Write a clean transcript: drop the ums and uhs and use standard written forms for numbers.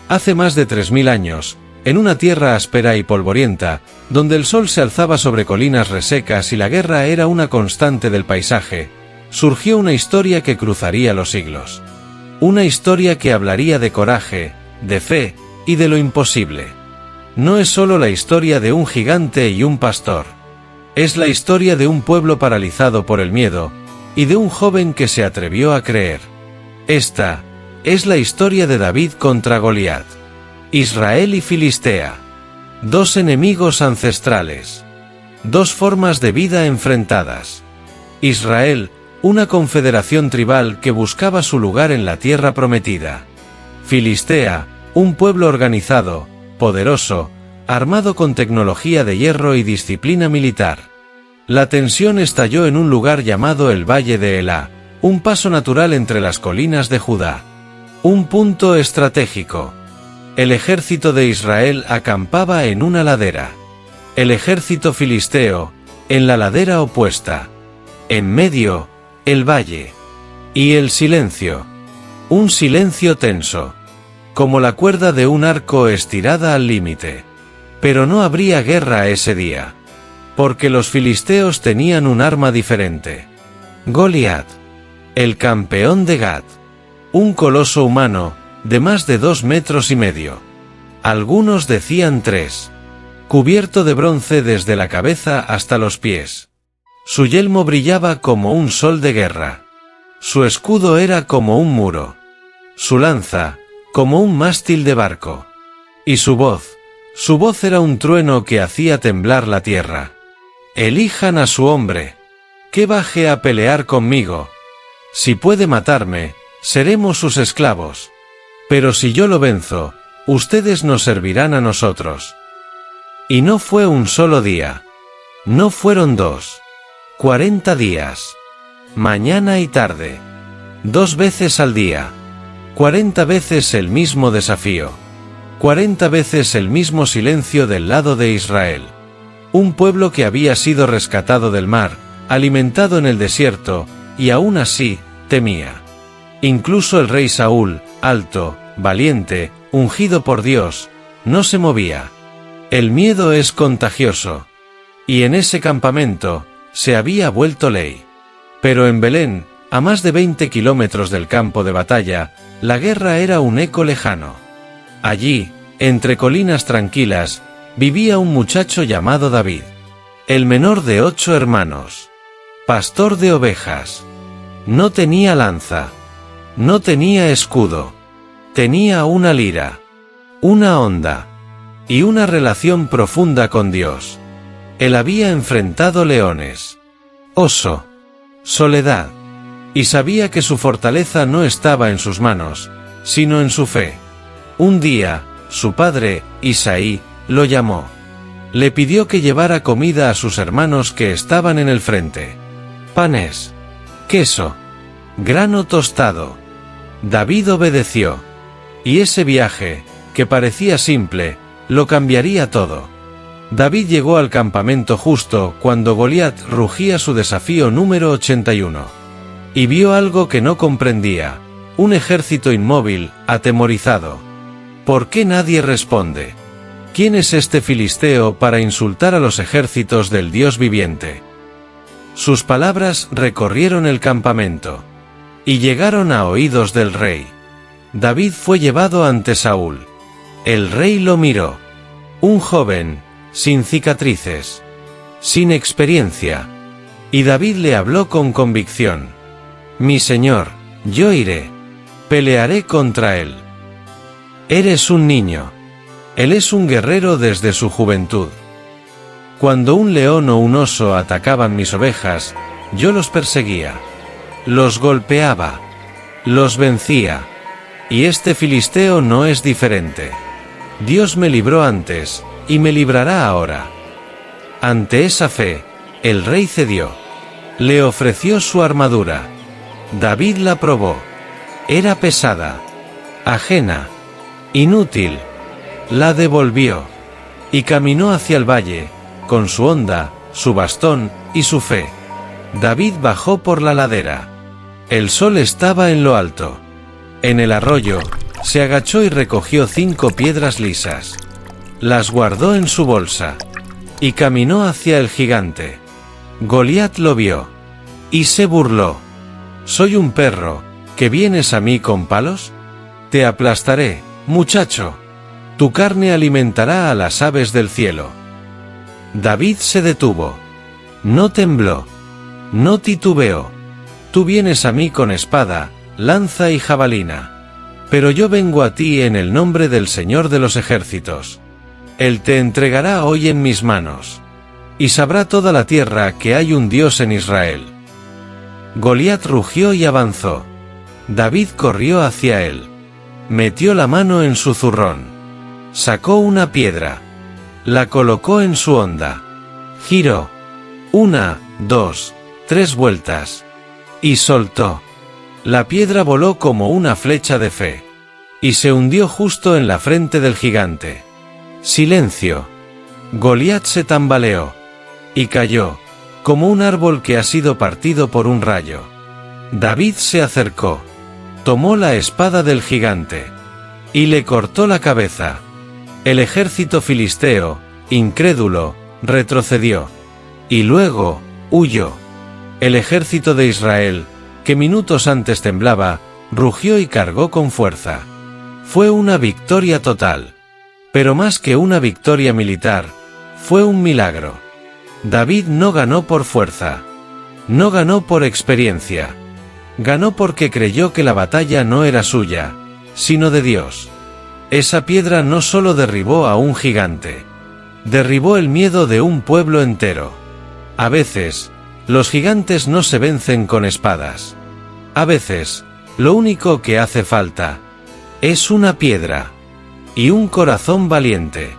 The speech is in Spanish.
Hace más de 3000 años, en una tierra áspera y polvorienta, donde el sol se alzaba sobre colinas resecas y la guerra era una constante del paisaje, surgió una historia que cruzaría los siglos. Una historia que hablaría de coraje, de fe y de lo imposible. No es solo la historia de un gigante y un pastor. Es la historia de un pueblo paralizado por el miedo y de un joven que se atrevió a creer. Esta es la historia de David contra Goliat. Israel y Filistea. Dos enemigos ancestrales. Dos formas de vida enfrentadas. Israel, una confederación tribal que buscaba su lugar en la tierra prometida. Filistea, un pueblo organizado, poderoso, armado con tecnología de hierro y disciplina militar. La tensión estalló en un lugar llamado el Valle de Elá, un paso natural entre las colinas de Judá. Un punto estratégico. El ejército de Israel acampaba en una ladera. El ejército filisteo, en la ladera opuesta. En medio, el valle. Y el silencio. Un silencio tenso. Como la cuerda de un arco estirada al límite. Pero no habría guerra ese día. Porque los filisteos tenían un arma diferente. Goliat. El campeón de Gat. Un coloso humano, de más de 2 metros y medio. Algunos decían 3. Cubierto de bronce desde la cabeza hasta los pies. Su yelmo brillaba como un sol de guerra. Su escudo era como un muro. Su lanza, como un mástil de barco. Y su voz era un trueno que hacía temblar la tierra. Elijan a su hombre. Que baje a pelear conmigo. Si puede matarme, seremos sus esclavos. Pero si yo lo venzo, ustedes nos servirán a nosotros. Y no fue un solo día. No fueron 2. 40 días. Mañana y tarde. 2 veces al día. 40 veces el mismo desafío. 40 veces el mismo silencio del lado de Israel. Un pueblo que había sido rescatado del mar, alimentado en el desierto, y aún así, temía. Incluso el rey Saúl, alto, valiente, ungido por Dios, no se movía. El miedo es contagioso. Y en ese campamento, se había vuelto ley. Pero en Belén, a más de 20 kilómetros del campo de batalla, la guerra era un eco lejano. Allí, entre colinas tranquilas, vivía un muchacho llamado David. El menor de 8 hermanos. Pastor de ovejas. No tenía lanza. No tenía escudo. Tenía una lira. Una honda. Y una relación profunda con Dios. Él había enfrentado leones. Oso. Soledad. Y sabía que su fortaleza no estaba en sus manos, sino en su fe. Un día, su padre, Isaí, lo llamó. Le pidió que llevara comida a sus hermanos que estaban en el frente. Panes. Queso. Grano tostado. David obedeció. Y ese viaje, que parecía simple, lo cambiaría todo. David llegó al campamento justo cuando Goliat rugía su desafío número 81. Y vio algo que no comprendía, un ejército inmóvil, atemorizado. ¿Por qué nadie responde? ¿Quién es este filisteo para insultar a los ejércitos del Dios viviente? Sus palabras recorrieron el campamento. Y llegaron a oídos del rey. David fue llevado ante Saúl. El rey lo miró. Un joven, sin cicatrices, sin experiencia. Y David le habló con convicción. Mi señor, yo iré. Pelearé contra él. Eres un niño. Él es un guerrero desde su juventud. Cuando un león o un oso atacaban mis ovejas, yo los perseguía. Los golpeaba. Los vencía. Y este filisteo no es diferente. Dios me libró antes, y me librará ahora. Ante esa fe, el rey cedió. Le ofreció su armadura. David la probó. Era pesada. Ajena. Inútil. La devolvió. Y caminó hacia el valle, con su honda, su bastón, y su fe. David bajó por la ladera. El sol estaba en lo alto. En el arroyo, Se agachó y recogió 5 piedras lisas. Las guardó en su bolsa. Y caminó hacia el gigante. Goliat lo vio. Y se burló. «¿Soy un perro, que vienes a mí con palos? Te aplastaré, muchacho. Tu carne alimentará a las aves del cielo». David se detuvo. No tembló. No titubeó. «Tú vienes a mí con espada, lanza y jabalina. Pero yo vengo a ti en el nombre del Señor de los ejércitos. Él te entregará hoy en mis manos. Y sabrá toda la tierra que hay un Dios en Israel». Goliat rugió y avanzó. David corrió hacia él. Metió la mano en su zurrón. Sacó una piedra. La colocó en su honda. Giró. 1, 2, 3 vueltas. Y soltó. La piedra voló como una flecha de fe. Y se hundió justo en la frente del gigante. Silencio. Goliat se tambaleó. Y cayó, como un árbol que ha sido partido por un rayo. David se acercó. Tomó la espada del gigante. Y le cortó la cabeza. El ejército filisteo, incrédulo, retrocedió. Y luego, huyó. El ejército de Israel, que minutos antes temblaba, rugió y cargó con fuerza. Fue una victoria total. Pero más que una victoria militar, fue un milagro. David no ganó por fuerza. No ganó por experiencia. Ganó porque creyó que la batalla no era suya, sino de Dios. Esa piedra no solo derribó a un gigante. Derribó el miedo de un pueblo entero. A veces, los gigantes no se vencen con espadas. A veces, lo único que hace falta es una piedra y un corazón valiente.